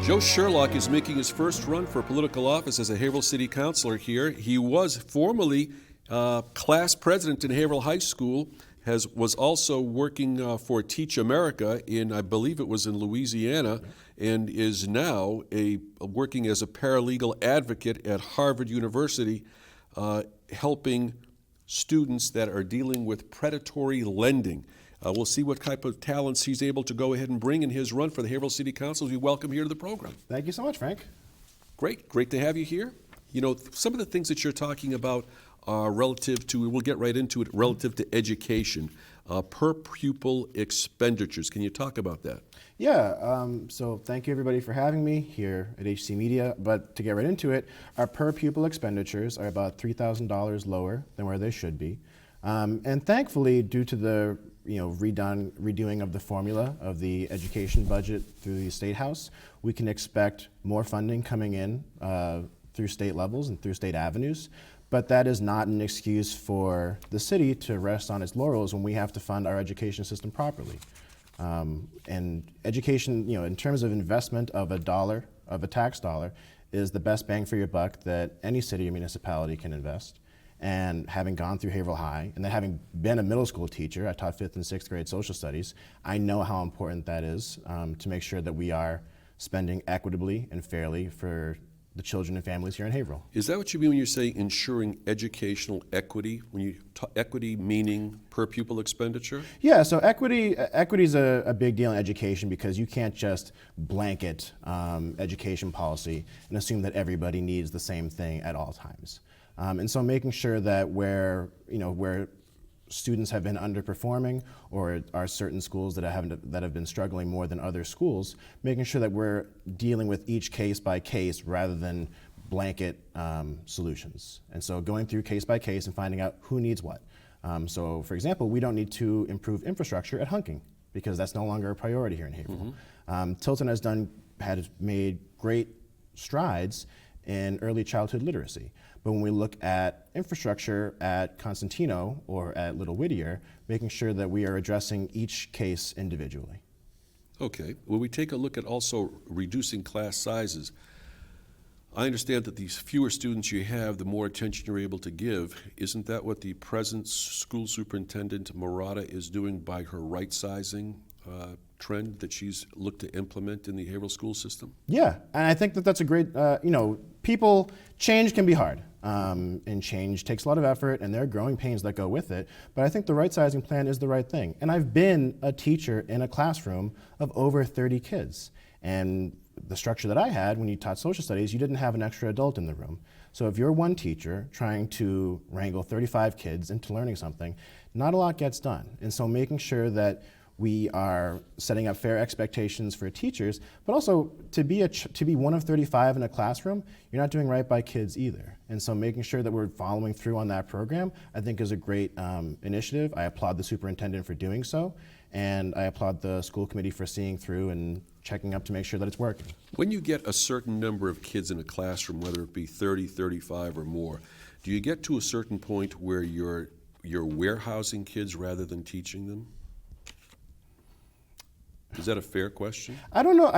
Joe Sherlock is making his first run for political office as a Haverhill City Councilor here. He was formerly class president in Haverhill High School, was also working for Teach America in, I believe it was in Louisiana, and is now working as a paralegal advocate at Harvard University, helping students that are dealing with predatory lending. We'll see what type of talents he's able to go ahead and bring in his run for the Haverhill City Council. We welcome here to the program. Thank you so much, Frank. Great to have you here. You know, some of the things that you're talking about are relative to, we'll get right into it, relative to education, per pupil expenditures. Can you talk about that? Yeah, so thank you everybody for having me here at HC Media, but to get right into it, our per pupil expenditures are about $3,000 lower than where they should be. And thankfully, due to the redoing of the formula of the education budget through the State House, we can expect more funding coming in through state levels and through state avenues. But that is not an excuse for the city to rest on its laurels when we have to fund our education system properly. And education, in terms of investment of a tax dollar, is the best bang for your buck that any city or municipality can invest. And having gone through Haverhill High, and then having been a middle school teacher, I taught 5th and 6th grade social studies, I know how important that is to make sure that we are spending equitably and fairly for the children and families here in Haverhill. Is that what you mean when you say ensuring educational equity? When you equity meaning per pupil expenditure? Yeah, so equity is a big deal in education because you can't just blanket education policy and assume that everybody needs the same thing at all times. And so making sure that where students have been underperforming or are certain schools that have been struggling more than other schools, making sure that we're dealing with each case by case rather than blanket solutions. And so going through case by case and finding out who needs what. So for example, we don't need to improve infrastructure at Hunking because that's no longer a priority here in Haverhill. Tilton has made great strides in early childhood literacy. But when we look at infrastructure at Constantino or at Little Whittier, making sure that we are addressing each case individually. Okay. When we take a look at also reducing class sizes, I understand that the fewer students you have, the more attention you're able to give. Isn't that what the present school superintendent, Murata, is doing by her right-sizing trend that she's looked to implement in the Haverhill school system? Yeah, and I think that that's a great, change can be hard. And change takes a lot of effort, and there are growing pains that go with it. But I think the right sizing plan is the right thing. And I've been a teacher in a classroom of over 30 kids. And the structure that I had when you taught social studies, you didn't have an extra adult in the room. So if you're one teacher trying to wrangle 35 kids into learning something, not a lot gets done. And so making sure that we are setting up fair expectations for teachers, but also to be one of 35 in a classroom, you're not doing right by kids either. And so making sure that we're following through on that program, I think is a great initiative. I applaud the superintendent for doing so, and I applaud the school committee for seeing through and checking up to make sure that it's working. When you get a certain number of kids in a classroom, whether it be 30, 35 or more, do you get to a certain point where you're warehousing kids rather than teaching them? Is that a fair question? I don't know.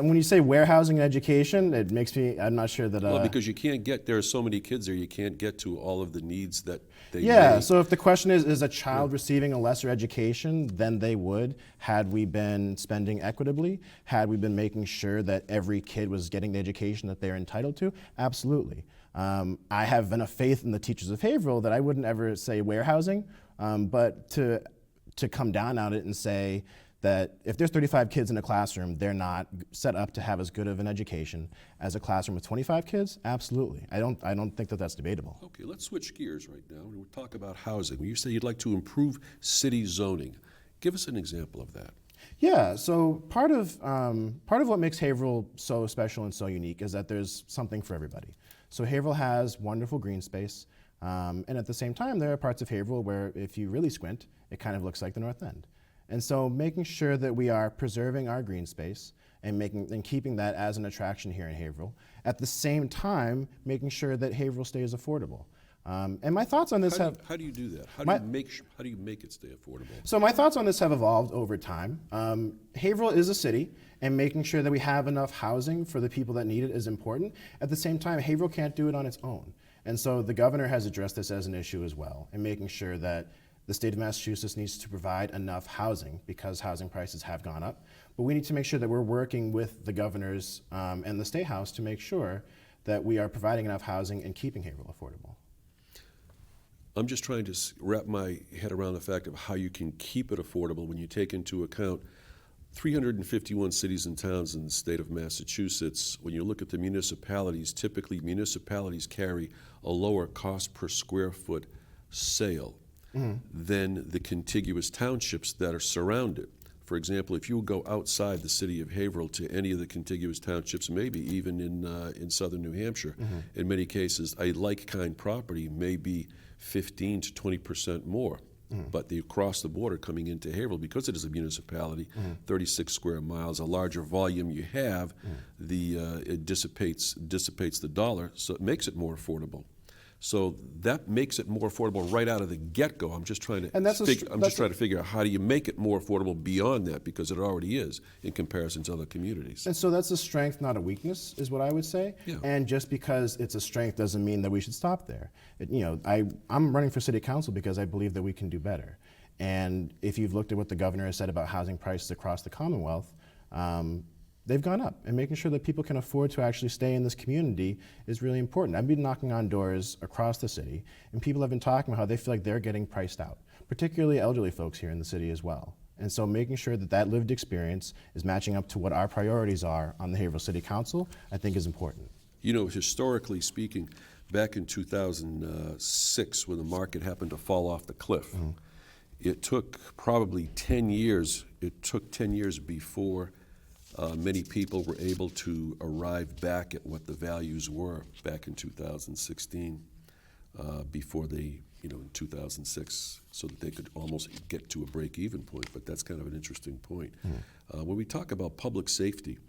When you say warehousing and education, it makes me, I'm not sure that... Well, because you can't there are so many kids there, you can't get to all of the needs that they need. Yeah, so if the question is a child receiving a lesser education than they would had we been spending equitably, had we been making sure that every kid was getting the education that they're entitled to, absolutely. I have enough faith in the teachers of Haverhill that I wouldn't ever say warehousing, but to come down on it and say, that if there's 35 kids in a classroom, they're not set up to have as good of an education as a classroom with 25 kids? Absolutely. I don't think that that's debatable. Okay, let's switch gears right now and we'll talk about housing. When you say you'd like to improve city zoning, give us an example of that. Yeah, so part of what makes Haverhill so special and so unique is that there's something for everybody. So Haverhill has wonderful green space, and at the same time, there are parts of Haverhill where if you really squint, it kind of looks like the North End. And so making sure that we are preserving our green space and keeping that as an attraction here in Haverhill. At the same time, making sure that Haverhill stays affordable. And my thoughts on this have... How do you do that? How do you make it stay affordable? So my thoughts on this have evolved over time. Haverhill is a city, and making sure that we have enough housing for the people that need it is important. At the same time, Haverhill can't do it on its own. And so the governor has addressed this as an issue as well, and making sure that the state of Massachusetts needs to provide enough housing because housing prices have gone up. But we need to make sure that we're working with the governors and the State House to make sure that we are providing enough housing and keeping Haverhill affordable. I'm just trying to wrap my head around the fact of how you can keep it affordable when you take into account 351 cities and towns in the state of Massachusetts. When you look at the municipalities, typically municipalities carry a lower cost per square foot sale than the contiguous townships that are surrounded. For example, if you go outside the city of Haverhill to any of the contiguous townships, maybe even in southern New Hampshire, in many cases, a like-kind property may be 15 to 20% more. But the across the border coming into Haverhill, because it is a municipality, 36 square miles, a larger volume you have, it dissipates the dollar, so it makes it more affordable. So that makes it more affordable right out of the get-go. I'm just trying to figure out how do you make it more affordable beyond that, because it already is in comparison to other communities. And so that's a strength, not a weakness, is what I would say. Yeah. And just because it's a strength doesn't mean that we should stop there. I'm running for city council because I believe that we can do better. And if you've looked at what the governor has said about housing prices across the Commonwealth, they've gone up, and making sure that people can afford to actually stay in this community is really important. I've been knocking on doors across the city, and people have been talking about how they feel like they're getting priced out, particularly elderly folks here in the city as well. And so making sure that that lived experience is matching up to what our priorities are on the Haverhill City Council, I think is important. You know, historically speaking, back in 2006, when the market happened to fall off the cliff, it took probably 10 years. It took 10 years before many people were able to arrive back at what the values were back in 2016, before they, in 2006, so that they could almost get to a break-even point. But that's kind of an interesting point. When we talk about public safety,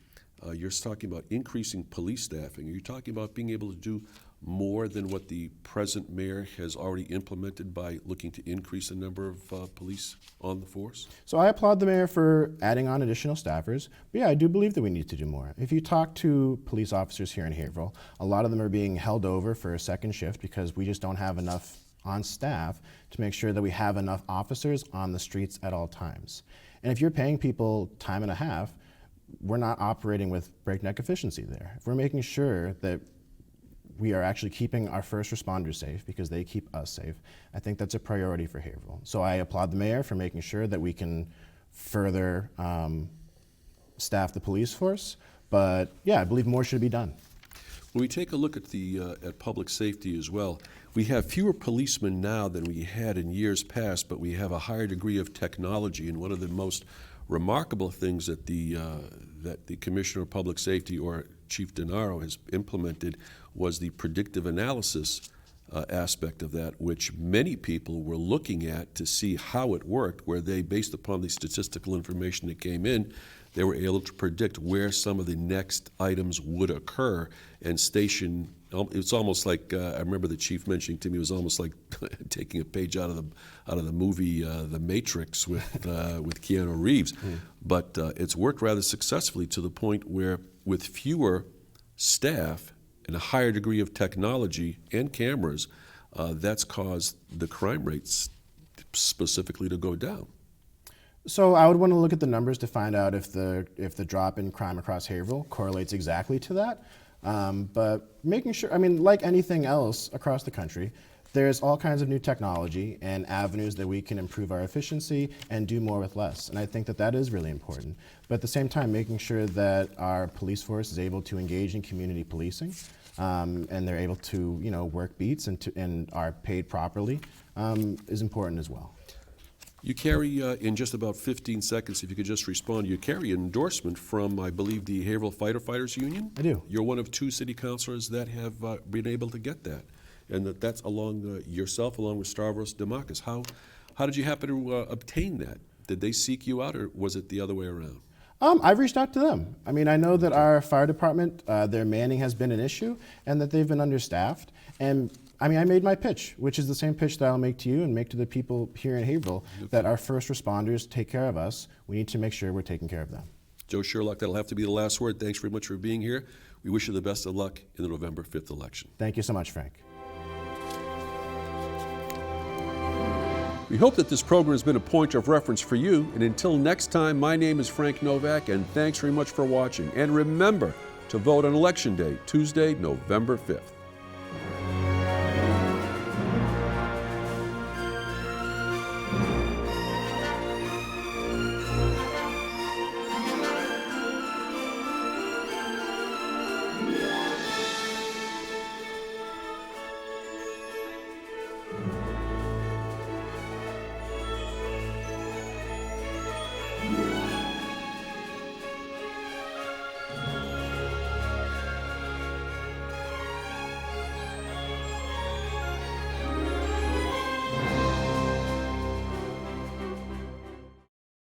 you're talking about increasing police staffing. Are you talking about being able to do more than what the present mayor has already implemented by looking to increase the number of police on the force? So I applaud the mayor for adding on additional staffers, but yeah, I do believe that we need to do more. If you talk to police officers here in Haverhill, a lot of them are being held over for a second shift because we just don't have enough on staff to make sure that we have enough officers on the streets at all times. And if you're paying people time and a half, we're not operating with breakneck efficiency there. If we're making sure that we are actually keeping our first responders safe because they keep us safe, I think that's a priority for Haverhill. So I applaud the mayor for making sure that we can further staff the police force, but yeah, I believe more should be done. When we take a look at at public safety as well, we have fewer policemen now than we had in years past, but we have a higher degree of technology. And one of the most remarkable things that the Commissioner of Public Safety, or Chief Denaro, has implemented was the predictive analysis aspect of that, which many people were looking at to see how it worked, where they, based upon the statistical information that came in, they were able to predict where some of the next items would occur and station. It's almost like I remember the chief mentioning to me, it was almost like taking a page out of the movie The Matrix with Keanu Reeves. But it's worked rather successfully to the point where, with fewer staff and a higher degree of technology and cameras, that's caused the crime rates specifically to go down. So I would want to look at the numbers to find out if the drop in crime across Haverhill correlates exactly to that. But making sure, like anything else across the country, there's all kinds of new technology and avenues that we can improve our efficiency and do more with less. And I think that that is really important. But at the same time, making sure that our police force is able to engage in community policing, and they're able to, work beats and are paid properly, is important as well. You carry, in just about 15 seconds, if you could just respond, you carry an endorsement from, I believe, the Haverhill Fighter Fighters Union? I do. You're one of 2 city councilors that have been able to get that. And that's along yourself, along with Stavros Demakis. How did you happen to obtain that? Did they seek you out, or was it the other way around? I've reached out to them. I know that our fire department, their manning has been an issue, and that they've been understaffed. And I mean, I made my pitch, which is the same pitch that I'll make to you and make to the people here in Haverhill, that our first responders take care of us. We need to make sure we're taking care of them. Joe Sherlock, that'll have to be the last word. Thanks very much for being here. We wish you the best of luck in the November 5th election. Thank you so much, Frank. We hope that this program has been a point of reference for you. And until next time, my name is Frank Novak, and thanks very much for watching. And remember to vote on Election Day, Tuesday, November 5th.